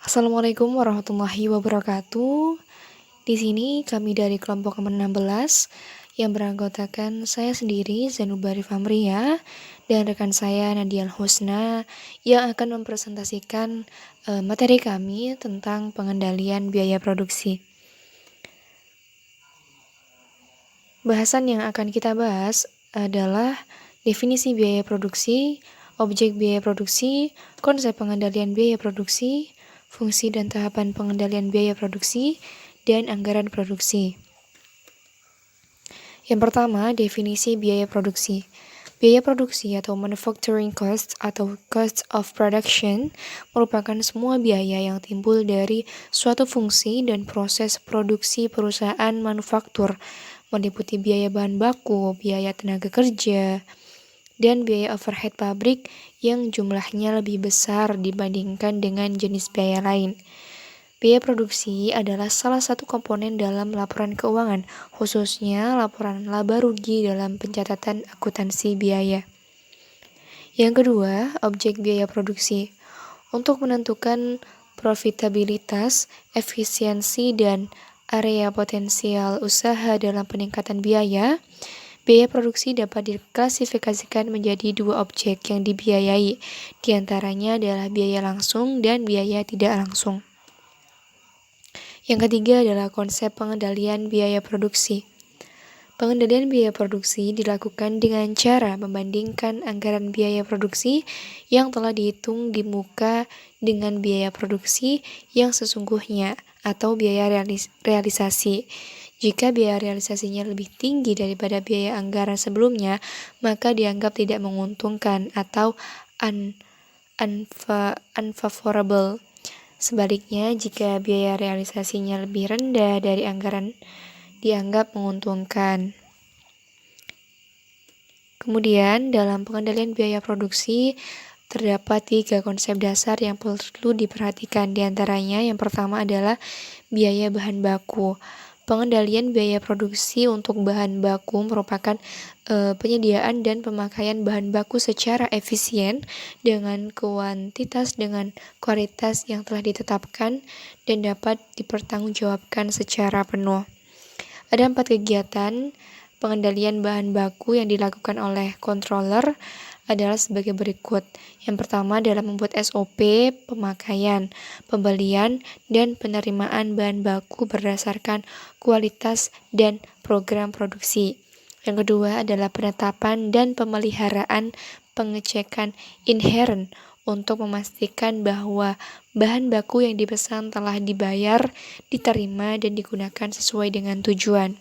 Assalamualaikum warahmatullahi wabarakatuh. Di sini kami dari kelompok nomor 16 yang beranggotakan saya sendiri Zanubari Famria dan rekan saya Nadia Husna yang akan mempresentasikan materi kami tentang pengendalian biaya produksi. Bahasan yang akan kita bahas adalah definisi biaya produksi, objek biaya produksi, konsep pengendalian biaya produksi, fungsi dan tahapan pengendalian biaya produksi, dan anggaran produksi. Yang pertama, definisi biaya produksi. Biaya produksi atau manufacturing cost atau cost of production merupakan semua biaya yang timbul dari suatu fungsi dan proses produksi perusahaan manufaktur, meliputi biaya bahan baku, biaya tenaga kerja, dan biaya overhead pabrik yang jumlahnya lebih besar dibandingkan dengan jenis biaya lain. Biaya produksi adalah salah satu komponen dalam laporan keuangan, khususnya laporan laba rugi dalam pencatatan akuntansi biaya. Yang kedua, objek biaya produksi. Untuk menentukan profitabilitas, efisiensi, dan area potensial usaha dalam peningkatan biaya produksi dapat diklasifikasikan menjadi dua objek yang dibiayai, diantaranya adalah biaya langsung dan biaya tidak langsung. Yang ketiga adalah konsep pengendalian biaya produksi. Pengendalian biaya produksi dilakukan dengan cara membandingkan anggaran biaya produksi yang telah dihitung di muka dengan biaya produksi yang sesungguhnya atau biaya realisasi. Jika biaya realisasinya lebih tinggi daripada biaya anggaran sebelumnya, maka dianggap tidak menguntungkan atau unfavorable. Sebaliknya, jika biaya realisasinya lebih rendah dari anggaran, dianggap menguntungkan. Kemudian, dalam pengendalian biaya produksi, terdapat 3 konsep dasar yang perlu diperhatikan. Di antaranya, yang pertama adalah biaya bahan baku. Pengendalian biaya produksi untuk bahan baku merupakan penyediaan dan pemakaian bahan baku secara efisien dengan kuantitas dengan kualitas yang telah ditetapkan dan dapat dipertanggungjawabkan secara penuh. Ada 4 kegiatan pengendalian bahan baku yang dilakukan oleh controller adalah sebagai berikut. Yang pertama adalah membuat SOP pemakaian, pembelian, dan penerimaan bahan baku berdasarkan kualitas dan program produksi. Yang kedua adalah penetapan dan pemeliharaan pengecekan inherent untuk memastikan bahwa bahan baku yang dipesan telah dibayar, diterima, dan digunakan sesuai dengan tujuan.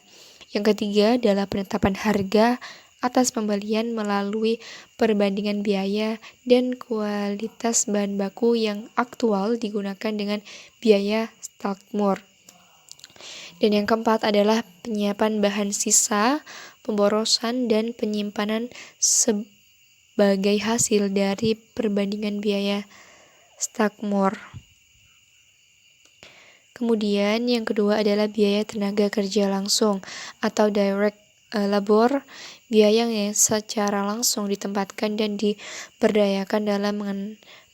Yang ketiga adalah penetapan harga atas pembelian melalui perbandingan biaya dan kualitas bahan baku yang aktual digunakan dengan biaya Stackmore. Dan yang keempat adalah penyiapan bahan sisa, pemborosan, dan penyimpanan sebagai hasil dari perbandingan biaya Stackmore. Kemudian yang kedua adalah biaya tenaga kerja langsung atau direct labor, biaya yang secara langsung ditempatkan dan diberdayakan dalam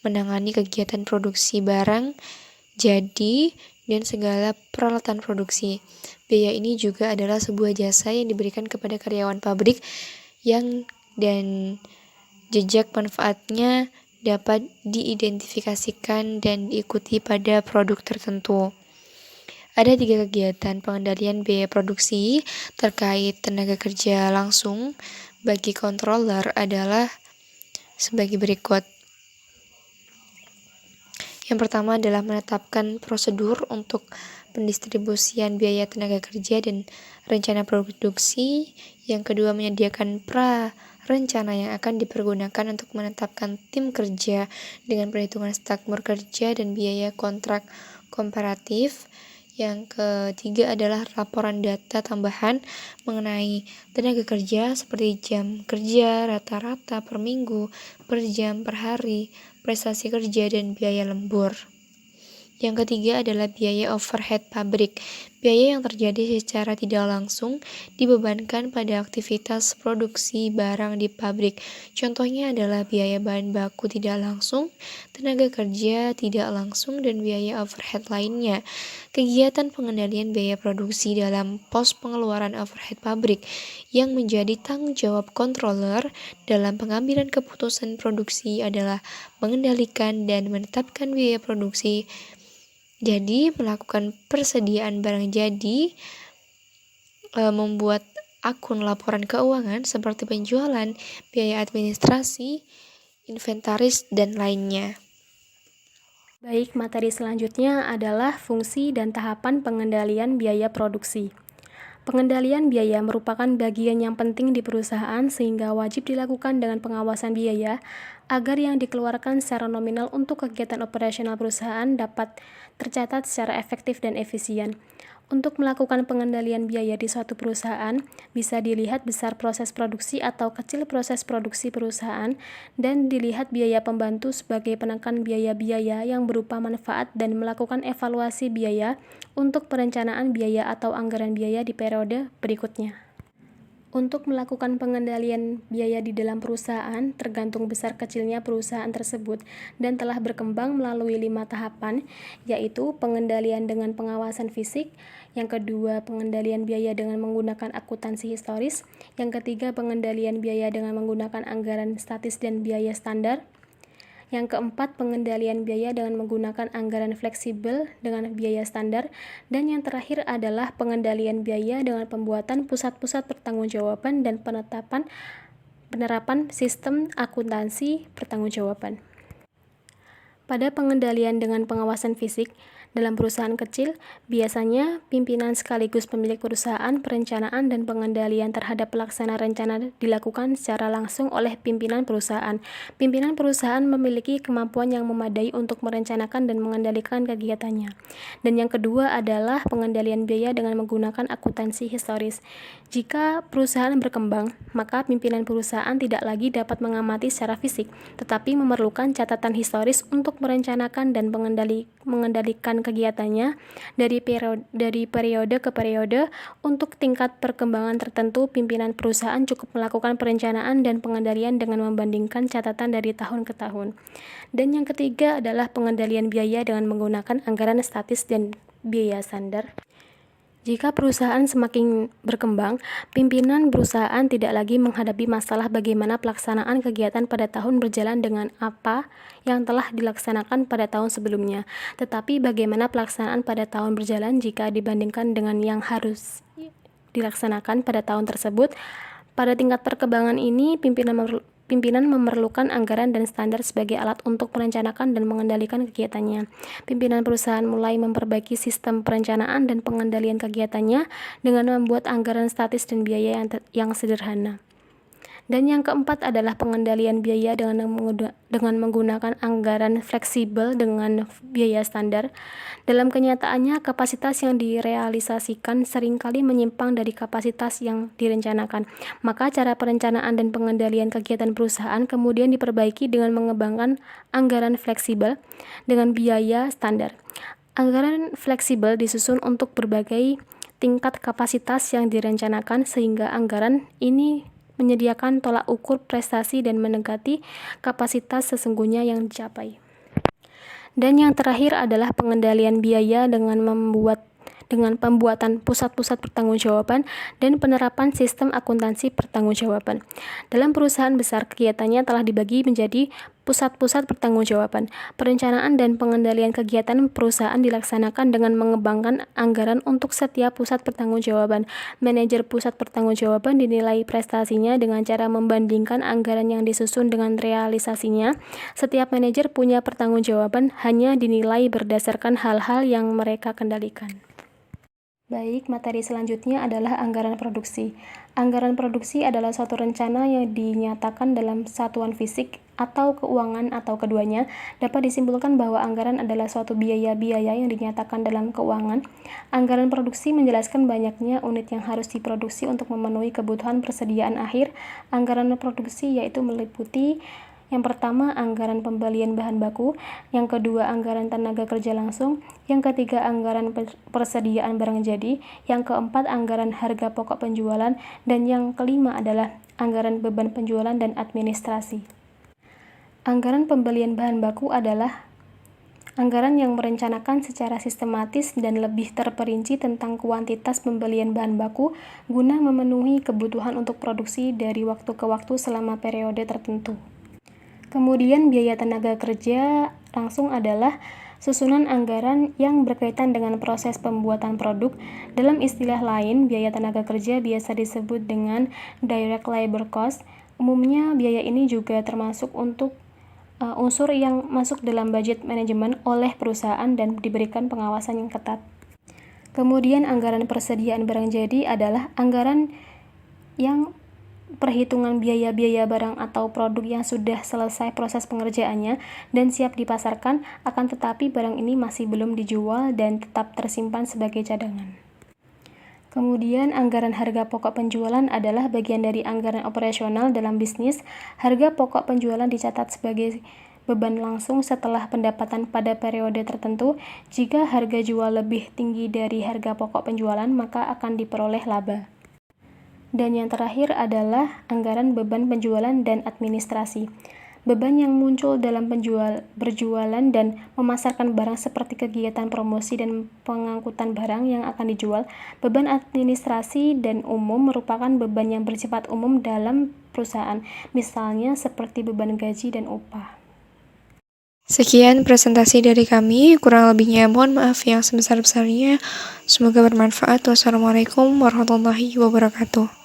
menangani kegiatan produksi barang, jadi, dan segala peralatan produksi. Biaya ini juga adalah sebuah jasa yang diberikan kepada karyawan pabrik dan jejak manfaatnya dapat diidentifikasikan dan diikuti pada produk tertentu. Ada 3 kegiatan pengendalian biaya produksi terkait tenaga kerja langsung bagi controller adalah sebagai berikut. Yang pertama adalah menetapkan prosedur untuk pendistribusian biaya tenaga kerja dan rencana produksi. Yang kedua, menyediakan rencana yang akan dipergunakan untuk menetapkan tim kerja dengan perhitungan Stackmore kerja dan biaya kontrak komparatif. Yang ketiga adalah laporan data tambahan mengenai tenaga kerja seperti jam kerja rata-rata per minggu, per jam, per hari, prestasi kerja, dan biaya lembur. Yang ketiga adalah biaya overhead pabrik. Biaya yang terjadi secara tidak langsung dibebankan pada aktivitas produksi barang di pabrik. Contohnya adalah biaya bahan baku tidak langsung, tenaga kerja tidak langsung, dan biaya overhead lainnya. Kegiatan pengendalian biaya produksi dalam pos pengeluaran overhead pabrik yang menjadi tanggung jawab controller dalam pengambilan keputusan produksi adalah mengendalikan dan menetapkan biaya produksi. Jadi, melakukan persediaan barang jadi, membuat akun laporan keuangan seperti penjualan, biaya administrasi, inventaris, dan lainnya. Baik, materi selanjutnya adalah fungsi dan tahapan pengendalian biaya produksi. Pengendalian biaya merupakan bagian yang penting di perusahaan sehingga wajib dilakukan dengan pengawasan biaya agar yang dikeluarkan secara nominal untuk kegiatan operasional perusahaan dapat tercatat secara efektif dan efisien. Untuk melakukan pengendalian biaya di suatu perusahaan, bisa dilihat besar proses produksi atau kecil proses produksi perusahaan, dan dilihat biaya pembantu sebagai penekan biaya-biaya yang berupa manfaat dan melakukan evaluasi biaya untuk perencanaan biaya atau anggaran biaya di periode berikutnya. Untuk melakukan pengendalian biaya di dalam perusahaan, tergantung besar kecilnya perusahaan tersebut dan telah berkembang melalui 5 tahapan, yaitu pengendalian dengan pengawasan fisik, yang kedua pengendalian biaya dengan menggunakan akuntansi historis, yang ketiga pengendalian biaya dengan menggunakan anggaran statis dan biaya standar, yang keempat, pengendalian biaya dengan menggunakan anggaran fleksibel dengan biaya standar. Dan yang terakhir adalah pengendalian biaya dengan pembuatan pusat-pusat pertanggungjawaban dan penerapan sistem akuntansi pertanggungjawaban. Pada pengendalian dengan pengawasan fisik, dalam perusahaan kecil, biasanya pimpinan sekaligus pemilik perusahaan, perencanaan dan pengendalian terhadap pelaksana rencana dilakukan secara langsung oleh pimpinan perusahaan. Pimpinan perusahaan memiliki kemampuan yang memadai untuk merencanakan dan mengendalikan kegiatannya. Dan yang kedua adalah pengendalian biaya dengan menggunakan akuntansi historis. Jika perusahaan berkembang, maka pimpinan perusahaan tidak lagi dapat mengamati secara fisik, tetapi memerlukan catatan historis untuk merencanakan dan mengendalikan kegiatannya dari periode ke periode. Untuk tingkat perkembangan tertentu, pimpinan perusahaan cukup melakukan perencanaan dan pengendalian dengan membandingkan catatan dari tahun ke tahun. Dan yang ketiga adalah pengendalian biaya dengan menggunakan anggaran statis dan biaya standar. Jika perusahaan semakin berkembang, pimpinan perusahaan tidak lagi menghadapi masalah bagaimana pelaksanaan kegiatan pada tahun berjalan dengan apa yang telah dilaksanakan pada tahun sebelumnya, tetapi bagaimana pelaksanaan pada tahun berjalan jika dibandingkan dengan yang harus dilaksanakan pada tahun tersebut. Pada tingkat perkembangan ini, pimpinan memerlukan anggaran dan standar sebagai alat untuk merencanakan dan mengendalikan kegiatannya. Pimpinan perusahaan mulai memperbaiki sistem perencanaan dan pengendalian kegiatannya dengan membuat anggaran statis dan biaya yang sederhana. Dan yang keempat adalah pengendalian biaya dengan menggunakan anggaran fleksibel dengan biaya standar. Dalam kenyataannya, kapasitas yang direalisasikan seringkali menyimpang dari kapasitas yang direncanakan. Maka cara perencanaan dan pengendalian kegiatan perusahaan kemudian diperbaiki dengan mengembangkan anggaran fleksibel dengan biaya standar. Anggaran fleksibel disusun untuk berbagai tingkat kapasitas yang direncanakan sehingga anggaran ini menyediakan tolak ukur prestasi dan mendekati kapasitas sesungguhnya yang dicapai. Dan yang terakhir adalah pengendalian biaya dengan pembuatan pusat-pusat pertanggungjawaban dan penerapan sistem akuntansi pertanggungjawaban. Dalam perusahaan besar, kegiatannya telah dibagi menjadi pusat-pusat pertanggungjawaban. Perencanaan dan pengendalian kegiatan perusahaan dilaksanakan dengan mengembangkan anggaran untuk setiap pusat pertanggungjawaban. Manajer pusat pertanggungjawaban dinilai prestasinya dengan cara membandingkan anggaran yang disusun dengan realisasinya. Setiap manajer punya pertanggungjawaban hanya dinilai berdasarkan hal-hal yang mereka kendalikan. Baik, materi selanjutnya adalah anggaran produksi. Anggaran produksi adalah suatu rencana yang dinyatakan dalam satuan fisik atau keuangan atau keduanya. Dapat disimpulkan bahwa anggaran adalah suatu biaya-biaya yang dinyatakan dalam keuangan. Anggaran produksi menjelaskan banyaknya unit yang harus diproduksi untuk memenuhi kebutuhan persediaan akhir. Anggaran produksi yaitu meliputi Yang pertama, anggaran pembelian bahan baku. Yang kedua, anggaran tenaga kerja langsung. Yang ketiga, anggaran persediaan barang jadi. Yang keempat, anggaran harga pokok penjualan. Dan yang kelima adalah anggaran beban penjualan dan administrasi. Anggaran pembelian bahan baku adalah anggaran yang merencanakan secara sistematis dan lebih terperinci tentang kuantitas pembelian bahan baku guna memenuhi kebutuhan untuk produksi dari waktu ke waktu selama periode tertentu. Kemudian biaya tenaga kerja langsung adalah susunan anggaran yang berkaitan dengan proses pembuatan produk. Dalam istilah lain, biaya tenaga kerja biasa disebut dengan direct labor cost. Umumnya biaya ini juga termasuk untuk unsur yang masuk dalam budget manajemen oleh perusahaan dan diberikan pengawasan yang ketat. Kemudian anggaran persediaan barang jadi adalah anggaran yang perhitungan biaya-biaya barang atau produk yang sudah selesai proses pengerjaannya dan siap dipasarkan, akan tetapi barang ini masih belum dijual dan tetap tersimpan sebagai cadangan. Kemudian anggaran harga pokok penjualan adalah bagian dari anggaran operasional dalam bisnis. Harga pokok penjualan dicatat sebagai beban langsung setelah pendapatan pada periode tertentu. Jika harga jual lebih tinggi dari harga pokok penjualan, maka akan diperoleh laba. Dan yang terakhir adalah anggaran beban penjualan dan administrasi. Beban yang muncul dalam berjualan dan memasarkan barang seperti kegiatan promosi dan pengangkutan barang yang akan dijual. Beban administrasi dan umum merupakan beban yang bersifat umum dalam perusahaan, misalnya seperti beban gaji dan upah. Sekian presentasi dari kami, kurang lebihnya mohon maaf yang sebesar-besarnya. Semoga bermanfaat. Wassalamualaikum warahmatullahi wabarakatuh.